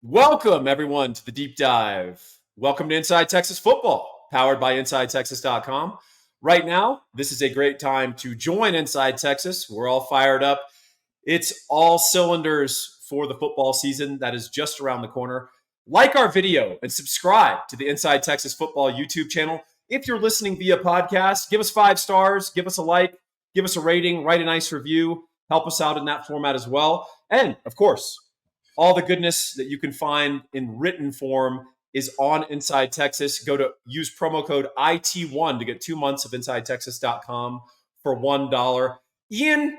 Welcome, everyone, to the deep dive. Welcome to Inside Texas Football, powered by InsideTexas.com. Right now, this is a great time to join Inside Texas. We're all fired up. It's all cylinders for the football season that is just around the corner. Like our video and subscribe to the Inside Texas Football YouTube channel. If you're listening via podcast, give us 5 stars, give us a like, give us a rating, write a nice review, help us out in that format as well. And, of course, all the goodness that you can find in written form is on Inside Texas. Use promo code IT1 to get 2 months of InsideTexas.com for $1. Ian,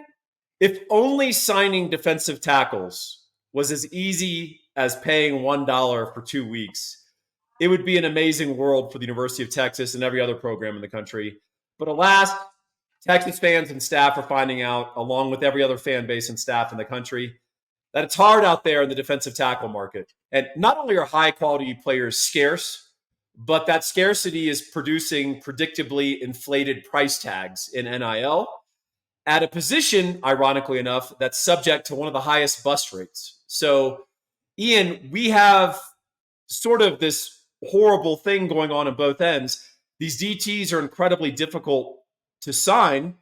if only signing defensive tackles was as easy as paying $1 for 2 weeks, it would be an amazing world for the University of Texas and every other program in the country. But alas, Texas fans and staff are finding out, along with every other fan base and staff in the country, that it's hard out there in the defensive tackle market. And not only are high quality players scarce, but that scarcity is producing predictably inflated price tags in NIL at a position, ironically enough, that's subject to one of the highest bust rates. So, Ian, we have sort of this horrible thing going on both ends. These DTs are incredibly difficult to sign,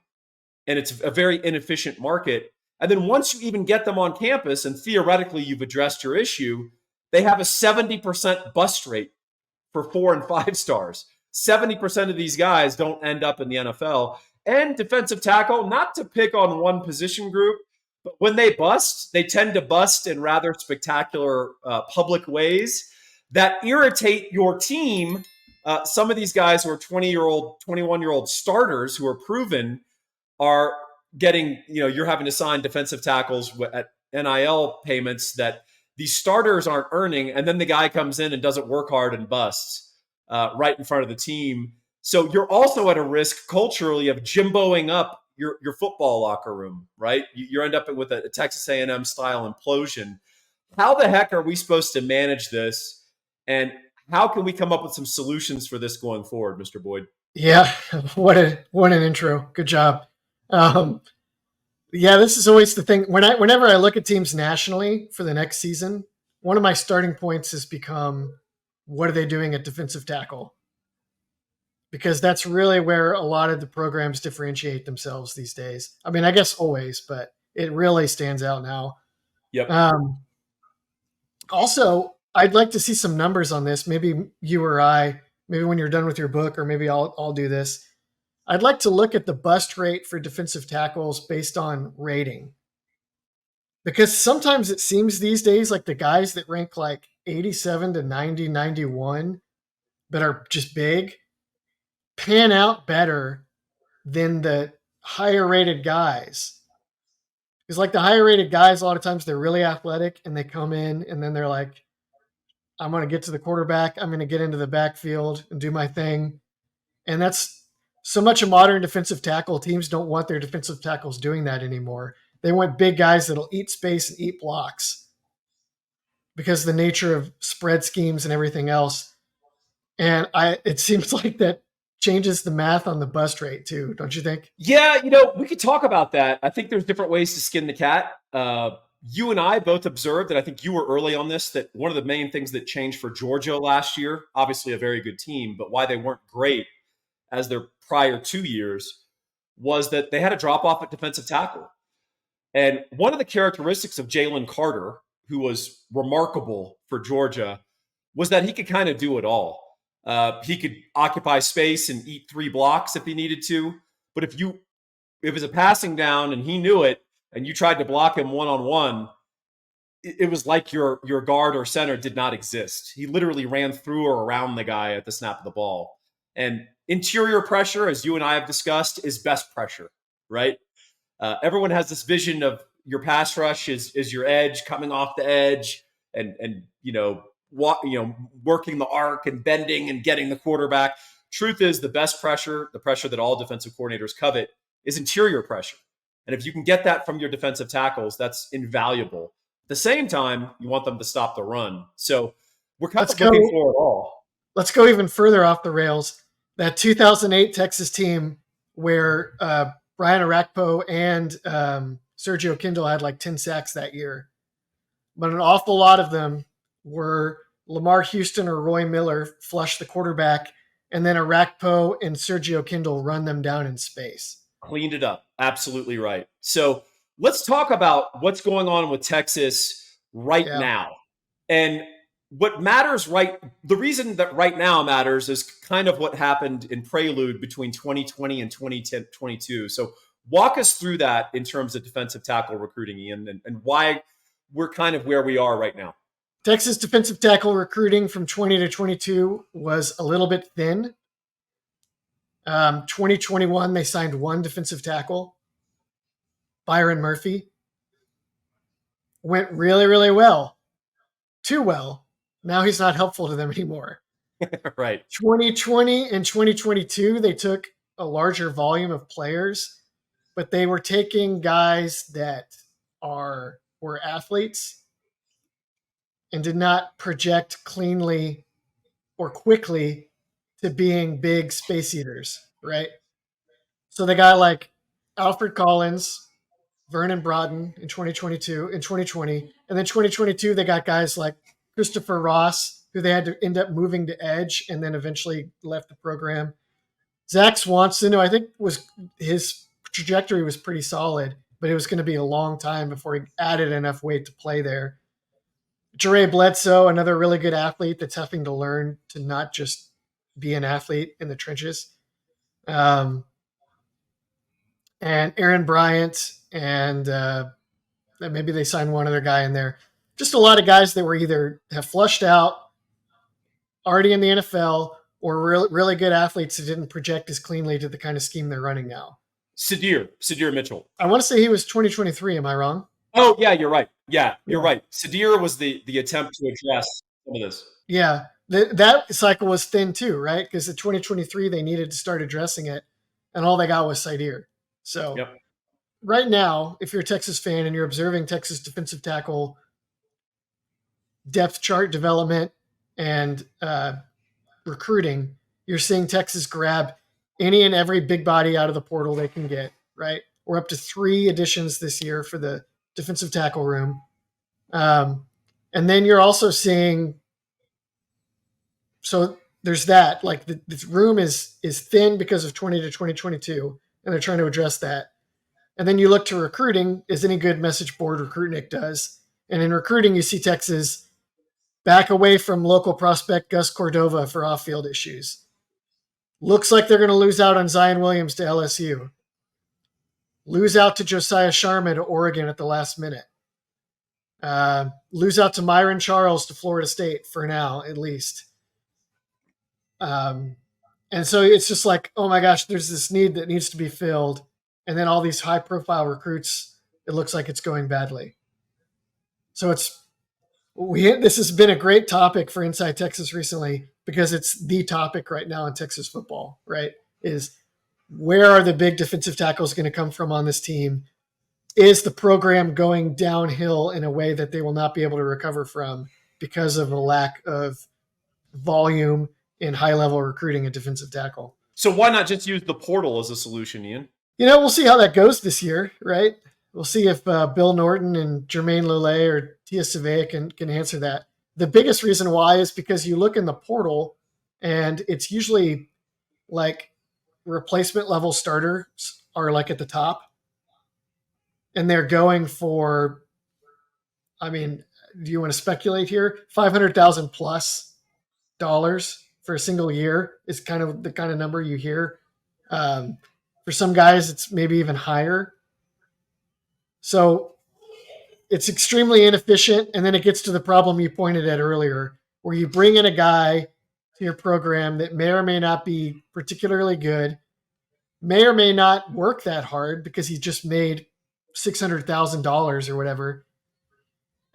and it's a very inefficient market. And then once you even get them on campus and theoretically you've addressed your issue, they have a 70% bust rate for 4 and 5 stars. 70% of these guys don't end up in the NFL. And defensive tackle, not to pick on one position group, but when they bust, they tend to bust in rather spectacular public ways that irritate your team. Some of these guys who are 20-year-old, 21-year-old starters who are proven are getting, you're having to sign defensive tackles at NIL payments that these starters aren't earning. And then the guy comes in and doesn't work hard and busts right in front of the team. So you're also at a risk culturally of jimboing up your football locker room, right? You end up with a Texas A&M style implosion. How the heck are we supposed to manage this? And how can we come up with some solutions for this going forward, Mr. Boyd? Yeah, what an intro. Good job. Yeah, this is always the thing. Whenever I look at teams nationally for the next season, one of my starting points has become, what are they doing at defensive tackle? Because that's really where a lot of the programs differentiate themselves these days. I mean, I guess always, but it really stands out now. Yep. Also, I'd like to see some numbers on this. Maybe you or I, maybe when you're done with your book, or maybe I'll do this. I'd like to look at the bust rate for defensive tackles based on rating. Because sometimes it seems these days like the guys that rank like 87 to 90, 91, but are just big, pan out better than the higher rated guys. Because like the higher rated guys, a lot of times they're really athletic and they come in and then they're like, I'm going to get to the quarterback. I'm going to get into the backfield and do my thing. And that's so much of modern defensive tackle. Teams don't want their defensive tackles doing that anymore. They want big guys that'll eat space and eat blocks because of the nature of spread schemes and everything else. And it seems like that changes the math on the bust rate too, don't you think? Yeah, we could talk about that. I think there's different ways to skin the cat. You and I both observed, and I think you were early on this, that one of the main things that changed for Georgia last year, obviously a very good team, but why they weren't great as their prior 2 years, was that they had a drop off at defensive tackle. And one of the characteristics of Jalen Carter, who was remarkable for Georgia, was that he could kind of do it all. He could occupy space and eat 3 blocks if he needed to. But if it was a passing down and he knew it, and you tried to block him one-on-one, it was like your guard or center did not exist. He literally ran through or around the guy at the snap of the ball. And interior pressure, as you and I have discussed, is best pressure, right? Everyone has this vision of your pass rush is your edge coming off the edge and working the arc and bending and getting the quarterback. Truth is, the best pressure, the pressure that all defensive coordinators covet, is interior pressure. And if you can get that from your defensive tackles, that's invaluable. At the same time, you want them to stop the run. So we're kind of looking for it all. Let's go even further off the rails. That 2008 Texas team where Brian Arakpo and Sergio Kindle had like 10 sacks that year. But an awful lot of them were Lamar Houston or Roy Miller flush the quarterback, and then Arakpo and Sergio Kindle run them down in space. Cleaned it up. Absolutely right. So let's talk about what's going on with Texas right Yeah. now. And what matters the reason that right now matters is kind of what happened in prelude between 2020 and 2022. So walk us through that in terms of defensive tackle recruiting, Ian, and why we're kind of where we are right now. Texas defensive tackle recruiting from 20 to 22 was a little bit thin. 2021, they signed one defensive tackle, Byron Murphy. Went really, really well. Too well. Now he's not helpful to them anymore. Right. 2020 and 2022, they took a larger volume of players, but they were taking guys that were athletes and did not project cleanly or quickly to being big space eaters, right? So they got like Alfred Collins, Vernon Broughton in 2022, in 2020, and then 2022 they got guys like Christopher Ross, who they had to end up moving to edge and then eventually left the program. Zach Swanson, who I think his trajectory was pretty solid, but it was going to be a long time before he added enough weight to play there. Jere Bledsoe, another really good athlete that's having to learn to not just be an athlete in the trenches. And Aaron Bryant, and maybe they signed one other guy in there. Just a lot of guys that were either have flushed out, already in the NFL, or really good athletes that didn't project as cleanly to the kind of scheme they're running now. Sydir Mitchell. I want to say he was 2023. Am I wrong? Oh, yeah, you're right. Yeah, you're right. Sydir was the attempt to address some of this. Yeah, that cycle was thin too, right? Because in 2023 they needed to start addressing it, and all they got was Sydir. So Yep. right now, if you're a Texas fan and you're observing Texas defensive tackle depth chart development and recruiting, you're seeing Texas grab any and every big body out of the portal they can get, right? We're up to 3 additions this year for the defensive tackle room. And then you're also seeing, so there's that, like the room is thin because of 20 to 2022, and they're trying to address that. And then you look to recruiting, as any good message board recruitnik does. And in recruiting, you see Texas back away from local prospect Gus Cordova for off-field issues. Looks like they're going to lose out on Zion Williams to LSU. Lose out to Josiah Sharma to Oregon at the last minute. Lose out to Myron Charles to Florida State for now, at least. And so it's just like, oh my gosh, there's this need that needs to be filled. And then all these high-profile recruits, it looks like it's going badly. So this has been a great topic for Inside Texas recently because it's the topic right now in Texas football, right? Is where are the big defensive tackles going to come from on this team? Is the program going downhill in a way that they will not be able to recover from because of a lack of volume in high-level recruiting at defensive tackle? So why not just use the portal as a solution, Ian? We'll see how that goes this year, right? We'll see if Bill Norton and Jermaine Lulay or Tia Savea can answer that. The biggest reason why is because you look in the portal and it's usually like replacement level starters are like at the top. And they're going for, I mean, do you want to speculate here? $500,000 plus dollars for a single year is kind of the kind of number you hear. For some guys, it's maybe even higher. So it's extremely inefficient. And then it gets to the problem you pointed at earlier, where you bring in a guy to your program that may or may not be particularly good, may or may not work that hard because he just made $600,000 or whatever.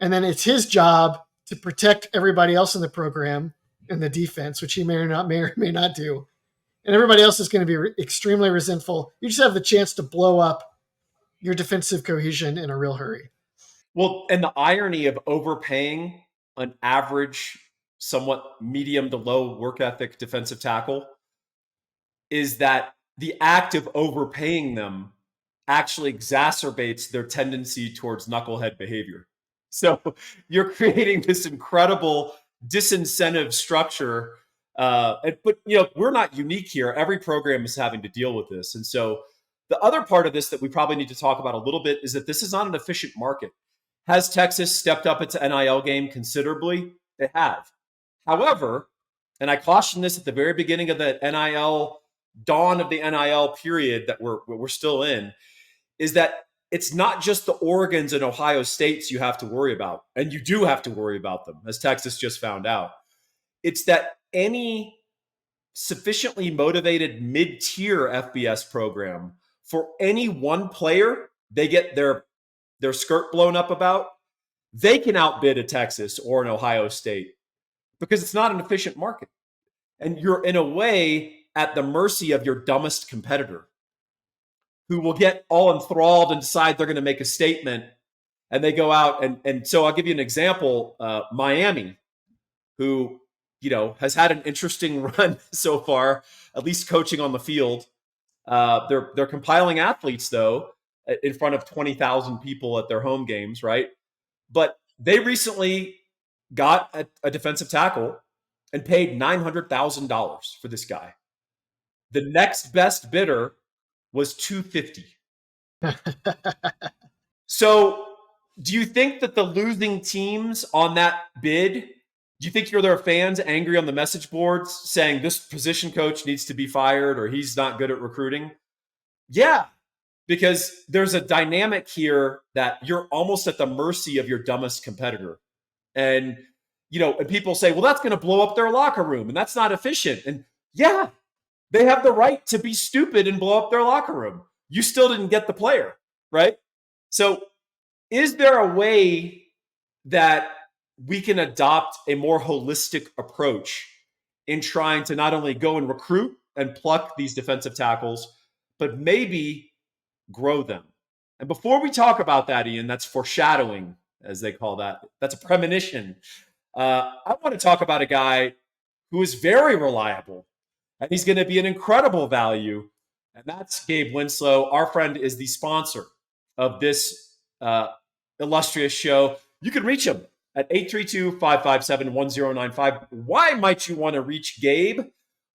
And then it's his job to protect everybody else in the program in the defense, which he may or may not do. And everybody else is going to be extremely resentful. You just have the chance to blow up your defensive cohesion in a real hurry. Well, and the irony of overpaying an average, somewhat medium to low work ethic defensive tackle is that the act of overpaying them actually exacerbates their tendency towards knucklehead behavior. So you're creating this incredible disincentive structure. But we're not unique here. Every program is having to deal with this. And so the other part of this that we probably need to talk about a little bit is that this is not an efficient market. Has Texas stepped up its NIL game considerably? They have. However, and I cautioned this at the very beginning of the NIL dawn of the NIL period that we're still in, is that it's not just the Oregons and Ohio States you have to worry about, and you do have to worry about them, as Texas just found out. It's that any sufficiently motivated mid-tier FBS program, for any one player they get their skirt blown up about, they can outbid a Texas or an Ohio State because it's not an efficient market. And you're in a way at the mercy of your dumbest competitor who will get all enthralled and decide they're going to make a statement. And they go out. And so I'll give you an example. Miami, who, has had an interesting run so far, at least coaching on the field. They're compiling athletes, though, in front of 20,000 people at their home games, right? But they recently got a defensive tackle and paid $900,000 for this guy. The next best bidder was $250,000. So, do you think that the losing teams on that bid, do you think there are fans angry on the message boards saying this position coach needs to be fired or he's not good at recruiting? Yeah, because there's a dynamic here that you're almost at the mercy of your dumbest competitor. And, and people say, well, that's going to blow up their locker room and that's not efficient. And yeah, they have the right to be stupid and blow up their locker room. You still didn't get the player, right? So is there a way that we can adopt a more holistic approach in trying to not only go and recruit and pluck these defensive tackles, but maybe grow them? And before we talk about that, Ian, that's foreshadowing, as they call that. That's a premonition. I want to talk about a guy who is very reliable, and he's going to be an incredible value, and that's Gabe Winslow. Our friend is the sponsor of this illustrious show. You can reach him at 832-557-1095. Why might you want to reach Gabe?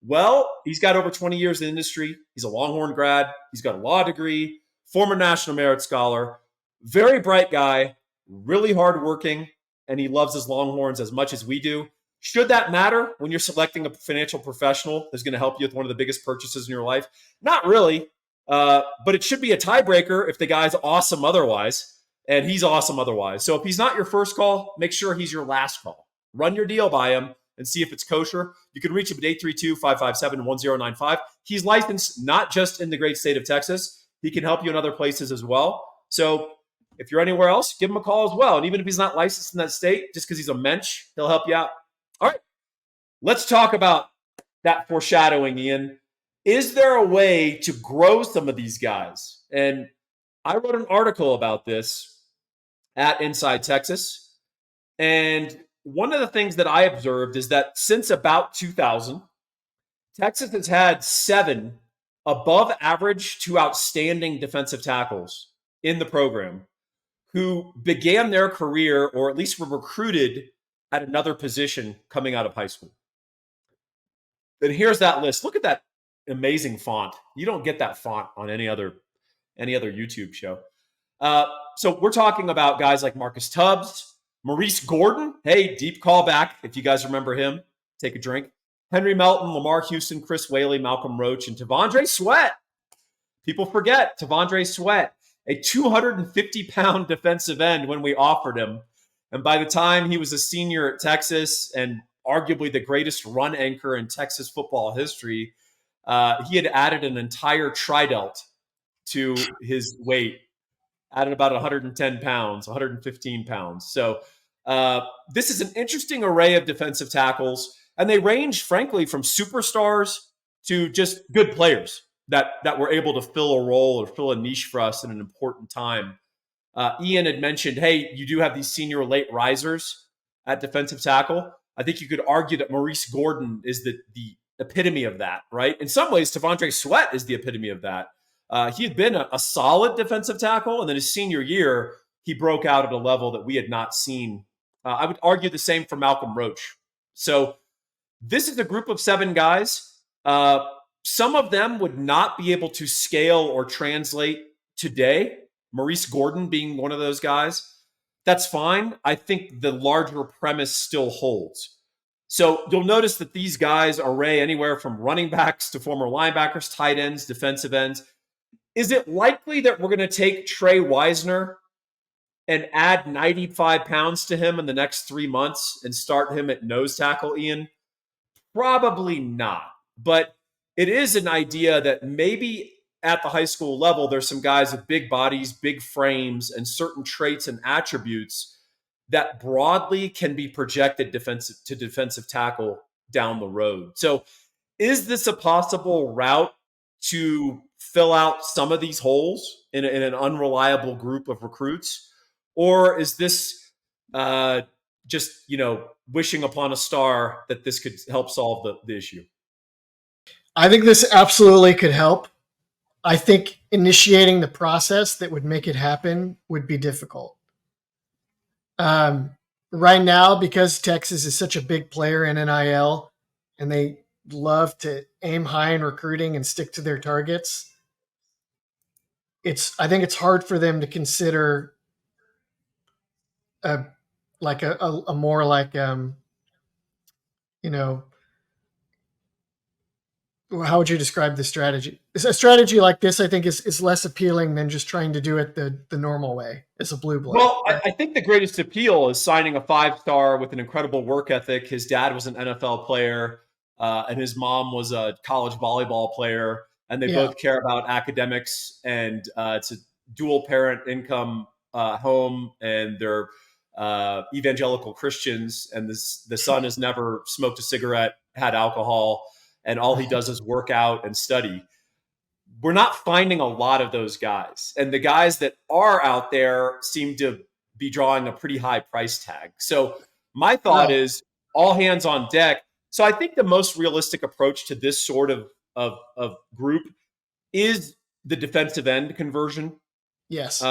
Well, he's got over 20 years in the industry. He's a Longhorn grad. He's got a law degree, former National Merit Scholar, very bright guy, really hardworking, and he loves his Longhorns as much as we do. Should that matter when you're selecting a financial professional that's going to help you with one of the biggest purchases in your life? Not really, but it should be a tiebreaker if the guy's awesome otherwise, and he's awesome otherwise. So if he's not your first call, make sure he's your last call. Run your deal by him and see if it's kosher. You can reach him at 832-557-1095. He's licensed not just in the great state of Texas. He can help you in other places as well. So if you're anywhere else, give him a call as well. And even if he's not licensed in that state, just because he's a mensch, he'll help you out. All right, let's talk about that foreshadowing, Ian. Is there a way to grow some of these guys? And I wrote an article about this at Inside Texas. And one of the things that I observed is that since about 2000, Texas has had 7 above average to outstanding defensive tackles in the program who began their career or at least were recruited at another position coming out of high school. And here's that list. Look at that amazing font. You don't get that font on any other YouTube show. So we're talking about guys like Marcus Tubbs, Maurice Gordon. Hey, deep callback. If you guys remember him, take a drink. Henry Melton, Lamar Houston, Chris Whaley, Malcolm Roach, and Tavondre Sweat. People forget Tavondre Sweat, a 250-pound defensive end when we offered him. And by the time he was a senior at Texas and arguably the greatest run anchor in Texas football history, he had added an entire tridelt to his weight, added about 110 pounds, 115 pounds. So this is an interesting array of defensive tackles, and they range, frankly, from superstars to just good players that were able to fill a role or fill a niche for us in an important time. Ian had mentioned, hey, you do have these senior late risers at defensive tackle. I think you could argue that Maurice Gordon is the epitome of that, right? In some ways, Tavondre Sweat is the epitome of that. He had been a solid defensive tackle, and then his senior year, he broke out at a level that we had not seen. I would argue the same for Malcolm Roach. So this is a group of 7 guys. Some of them would not be able to scale or translate today. Maurice Gordon being one of those guys. That's fine. I think the larger premise still holds. So you'll notice that these guys array anywhere from running backs to former linebackers, tight ends, defensive ends. Is it likely that we're going to take Trey Wisner and add 95 pounds to him in the next 3 months and start him at nose tackle, Ian? Probably not. But it is an idea that maybe at the high school level, there's some guys with big bodies, big frames, and certain traits and attributes that broadly can be projected defensive tackle down the road. So is this a possible route to fill out some of these holes in an unreliable group of recruits? Or is this just, wishing upon a star that this could help solve the issue? I think this absolutely could help. I think initiating the process that would make it happen would be difficult. Right now, because Texas is such a big player in NIL and they love to aim high in recruiting and stick to their targets, I think it's hard for them to consider a more like how would you describe the strategy? A strategy like this, I think, is less appealing than just trying to do it the normal way as a blue blood. Well, I think the greatest appeal is signing a 5-star with an incredible work ethic. His dad was an NFL player, and his mom was a college volleyball player, and they both care about academics. And it's a dual parent income home, and they're evangelical Christians. And the son has never smoked a cigarette, had alcohol, and all he does is work out and study. We're not finding a lot of those guys. And the guys that are out there seem to be drawing a pretty high price tag. So my thought is all hands on deck. So I think the most realistic approach to this sort of group is the defensive end conversion. Yes.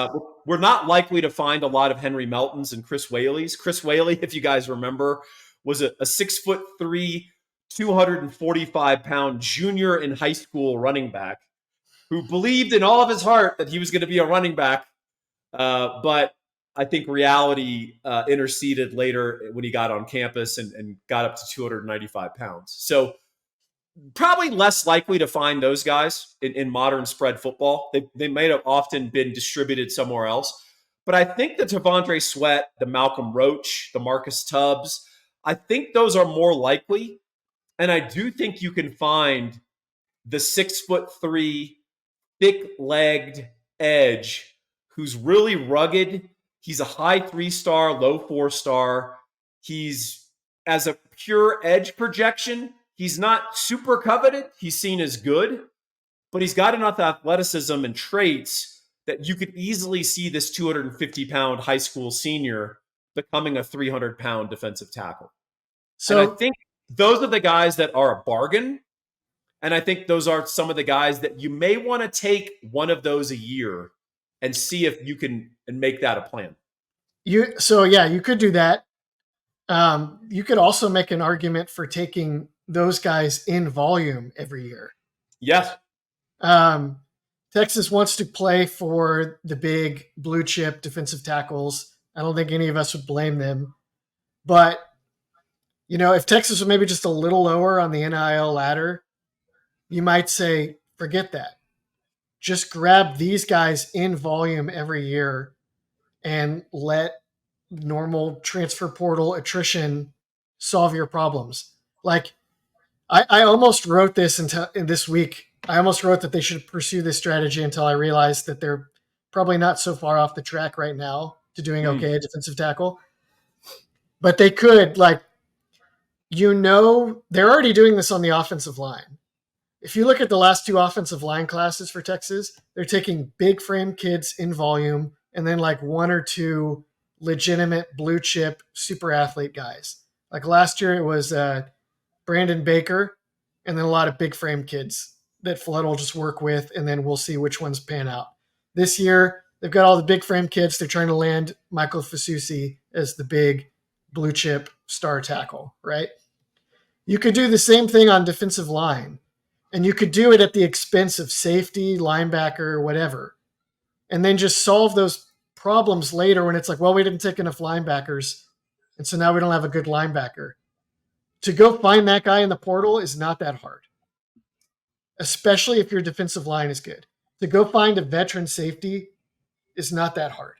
We're not likely to find a lot of Henry Meltons and Chris Whaley's. Chris Whaley, if you guys remember, was a 6'3", 245-pound junior in high school running back who believed in all of his heart that he was going to be a running back. But I think reality interceded later when he got on campus and got up to 295 pounds. So probably less likely to find those guys in modern spread football. They may have often been distributed somewhere else. But I think the T'Vondre Sweat, the Malcolm Roach, the Marcus Tubbs, I think those are more likely. And I do think you can find the 6'3", thick-legged edge who's really rugged. He's a high 3-star, low 4-star. He's, as a pure edge projection, he's not super coveted. He's seen as good, but he's got enough athleticism and traits that you could easily see this 250-pound high school senior becoming a 300-pound defensive tackle. So and I think those are the guys that are a bargain. And I think those are some of the guys that you may want to take one of those a year and see if you can and make that a plan. You could do that. You could also make an argument for taking those guys in volume every year. Yes. Texas wants to play for the big blue chip defensive tackles. I don't think any of us would blame them. But, if Texas was maybe just a little lower on the NIL ladder, you might say, forget that. Just grab these guys in volume every year and let normal transfer portal attrition solve your problems. Like, I almost wrote this in this week. I almost wrote that they should pursue this strategy until I realized that they're probably not so far off the track right now to doing okay at defensive tackle. But they could, they're already doing this on the offensive line. If you look at the last 2 offensive line classes for Texas, they're taking big frame kids in volume and then 1 or 2 legitimate blue chip super athlete guys. Like last year, it was Brandon Baker and then a lot of big frame kids that Flood will just work with, and then we'll see which ones pan out. This year, They've got all the big frame kids. They're trying to land Michael Fasusi as the big blue chip star tackle, right? You could do the same thing on defensive line, and you could do it at the expense of safety, linebacker, whatever, and then just solve those problems later when it's like, well, we didn't take enough linebackers, and so now we don't have a good linebacker. To go find that guy in the portal is not that hard, especially if your defensive line is good. To go find a veteran safety is not that hard.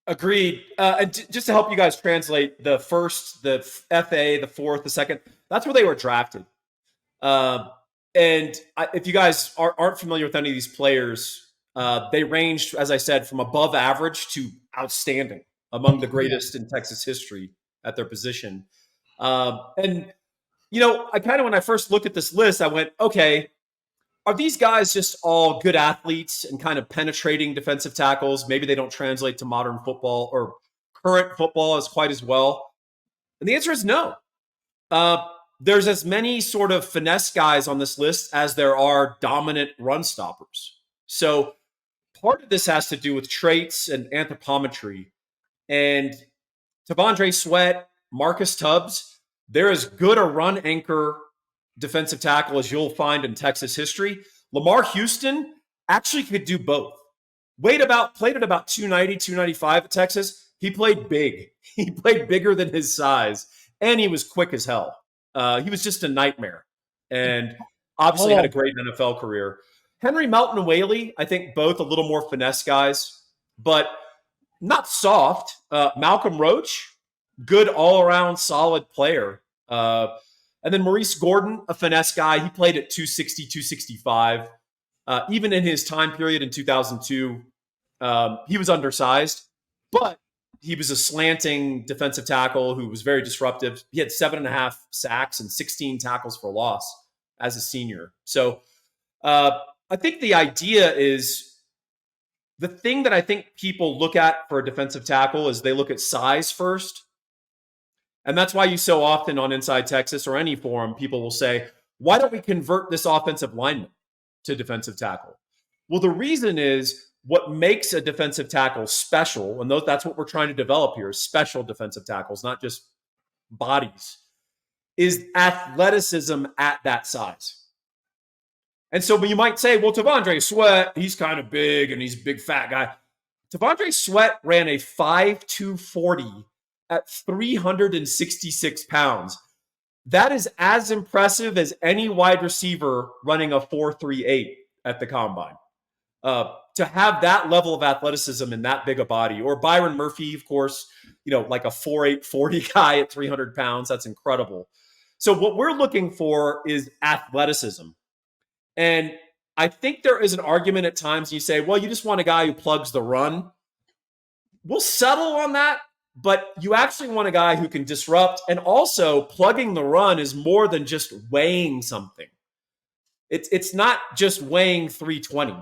Agreed. And just to help you guys translate, the first, the FA, the fourth, the second, that's where they were drafted. If you guys aren't familiar with any of these players, they ranged, as I said, from above average to outstanding, among the greatest in Texas history at their position. And, I kind of, when I first looked at this list, I went, okay, are these guys just all good athletes and kind of penetrating defensive tackles? Maybe they don't translate to modern football or current football as quite as well. And the answer is no. There's as many sort of finesse guys on this list as there are dominant run stoppers. So part of this has to do with traits and anthropometry. And T'Vondre Sweat, Marcus Tubbs, they're as good a run anchor defensive tackle as you'll find in Texas history. Lamar Houston actually could do both. Played at about 290, 295 at Texas. He played big. He played bigger than his size, and he was quick as hell. He was just a nightmare, and obviously had a great NFL career. Henry Melton Whaley, I think both a little more finesse guys, but not soft. Malcolm Roach, good all-around solid player. And then Maurice Gordon, a finesse guy. He played at 260, 265. Even in his time period in 2002, he was undersized, but he was a slanting defensive tackle who was very disruptive. He had 7.5 sacks and 16 tackles for loss as a senior. So I think the idea is the thing that I think people look at for a defensive tackle is they look at size first. And that's why you so often on Inside Texas or any forum, people will say, why don't we convert this offensive lineman to defensive tackle? Well, the reason is what makes a defensive tackle special, and that's what we're trying to develop here, is special defensive tackles, not just bodies, is athleticism at that size. And so you might say, well, T'Vondre Sweat, he's kind of big and he's a big fat guy. T'Vondre Sweat ran a 5.2 40 at 366 pounds. That is as impressive as any wide receiver running a 4.38 at the combine. To have that level of athleticism in that big a body, or Byron Murphy, of course, like a 4.8 40 guy at 300 pounds, that's incredible. So what we're looking for is athleticism. And I think there is an argument at times you say, well, you just want a guy who plugs the run. We'll settle on that. But you actually want a guy who can disrupt, and also plugging the run is more than just weighing something. It's not just weighing 320.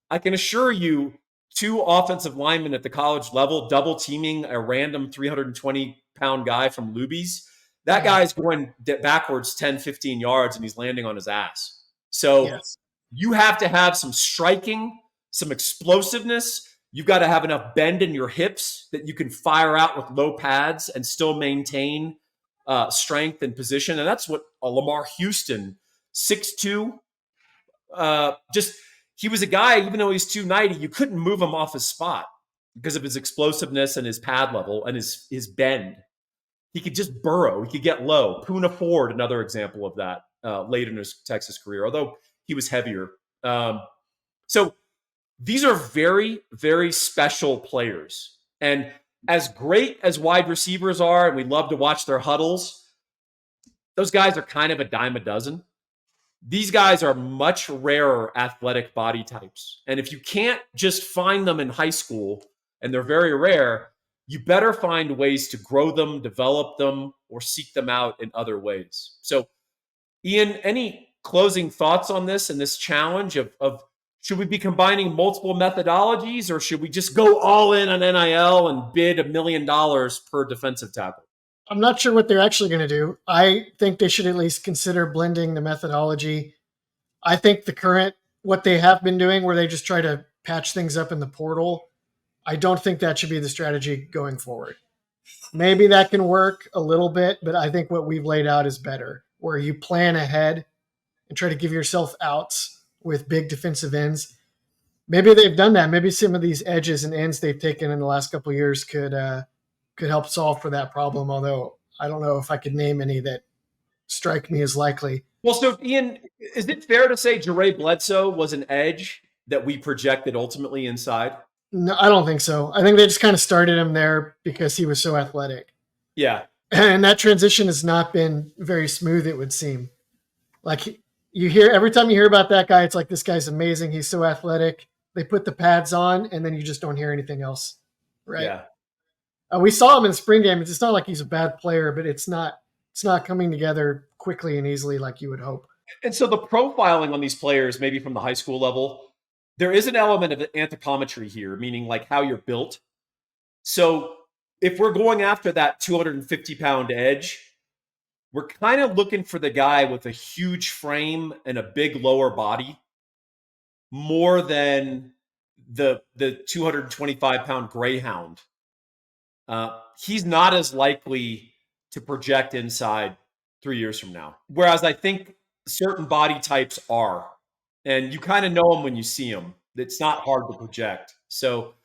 I can assure you, two offensive linemen at the college level double teaming a random 320-pound guy from Luby's, that guy's going backwards 10, 15 yards, and he's landing on his ass. So you have to have some striking, some explosiveness. You've got to have enough bend in your hips that you can fire out with low pads and still maintain strength and position. And that's what Lamar Houston, 6'2", he was a guy, even though he's 290, you couldn't move him off his spot because of his explosiveness and his pad level and his bend. He could just burrow. He could get low. Poona Ford, another example of that late in his Texas career, although he was heavier. So these are very, very special players. And as great as wide receivers are, and we love to watch their huddles, those guys are kind of a dime a dozen. These guys are much rarer athletic body types. And if you can't just find them in high school, and they're very rare, you better find ways to grow them, develop them, or seek them out in other ways. So, Ian, any closing thoughts on this and this challenge of should we be combining multiple methodologies, or should we just go all in on NIL and bid $1 million per defensive tackle? I'm not sure what they're actually going to do. I think they should at least consider blending the methodology. I think what they have been doing, where they just try to patch things up in the portal. I don't think that should be the strategy going forward. Maybe that can work a little bit, but I think what we've laid out is better, where you plan ahead and try to give yourself outs with big defensive ends. Maybe they've done that. Maybe some of these edges and ends they've taken in the last couple of years could help solve for that problem. Although I don't know if I could name any that strike me as likely. Well, so Ian, is it fair to say Jere Bledsoe was an edge that we projected ultimately inside? No, I don't think so. I think they just kind of started him there because he was so athletic. Yeah. And that transition has not been very smooth, it would seem. Like you hear every time you hear about that guy, it's like this guy's amazing. He's so athletic. They put the pads on, and then you just don't hear anything else, right? Yeah. We saw him in spring games. It's not like he's a bad player, but it's not coming together quickly and easily like you would hope. And so the profiling on these players, maybe from the high school level, there is an element of anthropometry here, meaning like how you're built. So if we're going after that 250-pound edge, we're kind of looking for the guy with a huge frame and a big lower body more than the 225-pound greyhound. He's not as likely to project inside 3 years from now. Whereas I think certain body types are, and you kind of know them when you see them. It's not hard to project. So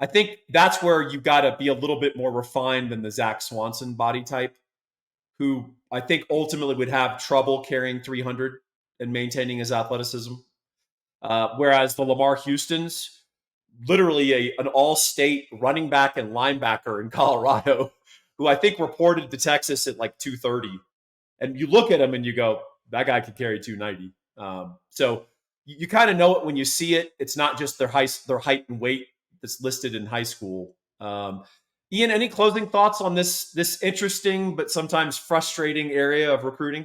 I think that's where you got to be a little bit more refined than the Zach Swanson body type, who I think ultimately would have trouble carrying 300 and maintaining his athleticism. Whereas the Lamar Houstons, literally an all-state running back and linebacker in Colorado, who I think reported to Texas at like 230. And you look at him and you go, that guy could carry 290. So you kind of know it when you see it. It's not just their height and weight that's listed in high school. Ian, any closing thoughts on this interesting but sometimes frustrating area of recruiting?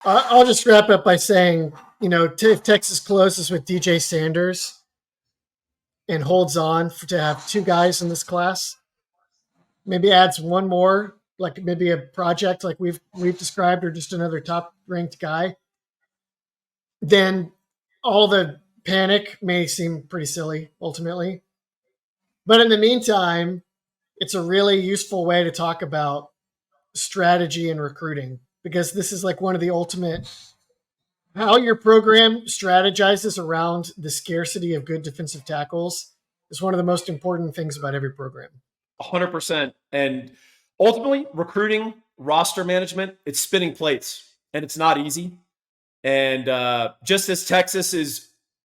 I'll just wrap up by saying, if Texas closes with DJ Sanders and holds on to have two guys in this class, maybe adds one more, like maybe a project like we've described, or just another top ranked guy, then all the panic may seem pretty silly ultimately. But in the meantime, it's a really useful way to talk about strategy and recruiting, because this is like one of the ultimate, how your program strategizes around the scarcity of good defensive tackles is one of the most important things about every program. 100%. And ultimately, recruiting, roster management, it's spinning plates, and it's not easy. And just as Texas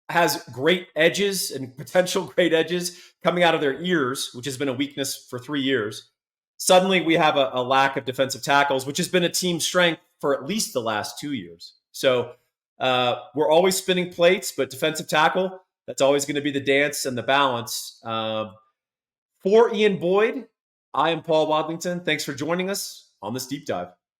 has great edges and potential great edges coming out of their ears, which has been a weakness for 3 years, suddenly we have a lack of defensive tackles, which has been a team strength for at least the last 2 years. So we're always spinning plates, but defensive tackle, that's always going to be the dance and the balance. For Ian Boyd, I am Paul Wadlington. Thanks for joining us on this deep dive.